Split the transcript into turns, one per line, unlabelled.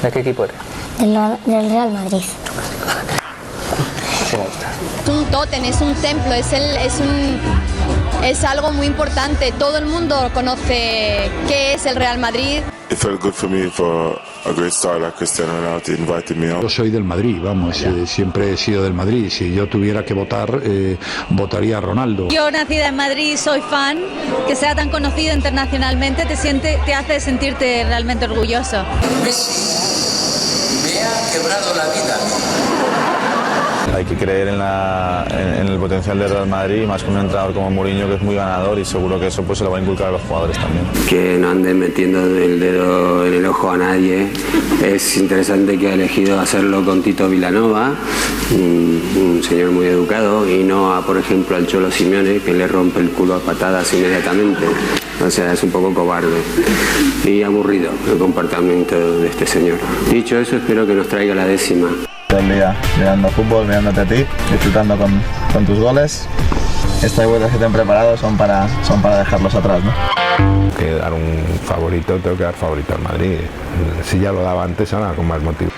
¿De qué equipo eres?
Del Real Madrid.
Sí, me gusta.
Es un tótem, es un templo, es algo muy importante. Todo el mundo conoce qué es el Real Madrid.
It felt good for me for a great star like Cristiano Ronaldo invited me on.
Yo soy del Madrid, vamos, siempre he sido del Madrid. Si yo tuviera que votar, votaría a Ronaldo.
Yo, nacida en Madrid, soy fan. Que sea tan conocido internacionalmente te hace sentirte realmente orgulloso.
Messi me ha quebrado la vida.
Hay que creer en el potencial del Real Madrid, más con un entrenador como Mourinho, que es muy ganador, y seguro que eso pues se lo va a inculcar a los jugadores también.
Que no anden metiendo el dedo en el ojo a nadie. Es interesante que ha elegido hacerlo con Tito Vilanova, un señor muy educado, y no a, por ejemplo, al Cholo Simeone, que le rompe el culo a patadas inmediatamente. O sea, es un poco cobarde y aburrido el comportamiento de este señor. Dicho eso, espero que nos traiga la 10ª.
Todo el día mirando fútbol, mirándote a ti, disfrutando con tus goles. Estas vueltas que te han preparado son para dejarlos atrás, ¿no?
Que dar un favorito, tengo que dar favorito al Madrid. Si ya lo daba antes, ahora con más motivo.